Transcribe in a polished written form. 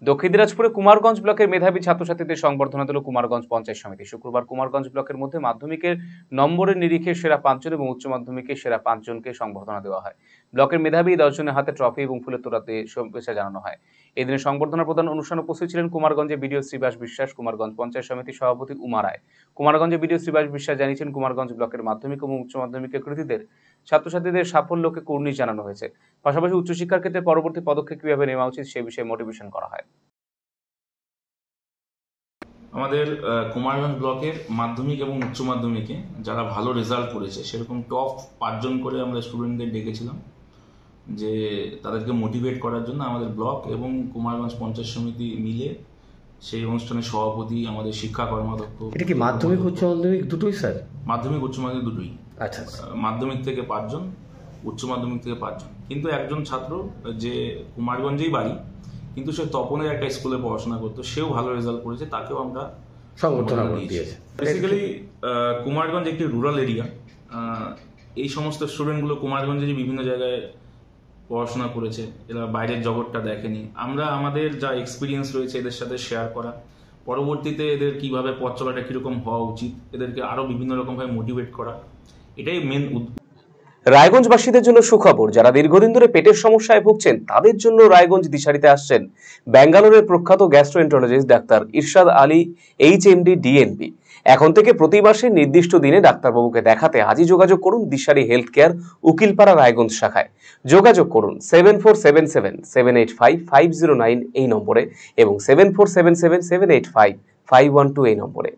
দক্ষিণ দিনাজপুরে কুমারগঞ্জ ব্লকের মেধাবী ছাত্রছাত্রীদের সংবর্ধনা দিল কুমারগঞ্জ পঞ্চায়েত সমিতি। শুক্রবার কুমারগঞ্জ ব্লকের মধ্যে মাধ্যমিকের নম্বরের নিরিখে সেরা 5 জন এবং উচ্চ মাধ্যমিকে সেরা 5 জনকে সংবর্ধনা দেওয়া হয়। ব্লকের মেধাবী 10 জনের হাতে ট্রফি এবং ফুলের তোড়া দিয়ে শুভেচ্ছা জানানো হয়। এদিনে সংবর্ধনা প্রদান অনুষ্ঠানে উপস্থিত ছিলেন কুমারগঞ্জের বিডিও শ্রীবাস বিশ্বাস, কুমারগঞ্জ পঞ্চায়েত সমিতির সভাপতি উমা রায়। কুমারগঞ্জের বিডিও শ্রীবাস বিশ্বাস জানিয়েছেন, কুমারগঞ্জ ব্লকের মাধ্যমিক এবং উচ্চ মাধ্যমিকের কৃতীদের ছাত্রছাত্রীদের সাফল্যকে কুর্নিশ জানানো হয়েছে। পাশাপাশি উচ্চশিক্ষার ক্ষেত্রে পরবর্তী পদক্ষেপ কিভাবে নেওয়া উচিত সে বিষয়ে মোটিভেশন করা হয়। আমাদের কুমারগঞ্জ ব্লকের মাধ্যমিক এবং উচ্চ মাধ্যমিকে যারা ভালো রেজাল্ট করেছে সেরকম টপ 5 জন করে আমরা স্টুডেন্টদের ডেকেছিলাম, যে তাদেরকে মোটিভেট করার জন্য আমাদের ব্লক এবং কুমারগঞ্জ পঞ্চায়েত সমিতি মিলে সেই অনুষ্ঠানের সভাপতি আমাদের শিক্ষা কর্মাধ্যক্ষ। এটা কি মাধ্যমিক উচ্চ মাধ্যমিক দুটোই স্যার? মাধ্যমিক উচ্চ মাধ্যমিক দুটোই। আচ্ছা। মাধ্যমিক থেকে 5 জন, উচ্চ মাধ্যমিক থেকে 5 জন। কিন্তু একজন ছাত্র যে কুমারগঞ্জেই বাড়ি, কিন্তু সে তপনের একটা স্কুলে পড়াশোনা করতো, সেও ভালো রেজাল্ট করেছে, তাকেও আমরা সংবর্ধনা দিয়েছি। বেসিক্যালি কুমারগঞ্জ একটি রুরাল এরিয়া। এই সমস্ত স্টুডেন্টগুলো কুমারগঞ্জের বিভিন্ন জায়গায় পড়াশোনা করেছে, এরা বাইরের জগৎটা দেখেনি। আমরা আমাদের যা এক্সপিরিয়েন্স রয়েছে এদের সাথে শেয়ার করা, পরবর্তীতে এদের কিভাবে পথ চলাটা কিরকম হওয়া উচিত, এদেরকে আরো বিভিন্ন রকমভাবে মোটিভেট করা, এটাই মেন। রায়গঞ্জবাসীদের জন্য সুখবর, যারা দীর্ঘদিন ধরে পেটের সমস্যায় ভুগছেন তাদের জন্য রায়গঞ্জ দিশারিতে আসছেন ব্যাঙ্গালোরের প্রখ্যাত গ্যাস্ট্রোএন্টারোলজিস্ট ডাক্তার ইরশাদ আলী, এইচএমডি, ডিএনবি। এখন থেকে প্রতি মাসে নির্দিষ্ট দিনে ডাক্তারবাবুকে দেখাতে আজই যোগাযোগ করুন দিশারি হেলথ কেয়ার, উকিলপাড়া, রায়গঞ্জ শাখায়। যোগাযোগ করুন 7477785509 এই নম্বরে এবং 7477785512 এই নম্বরে।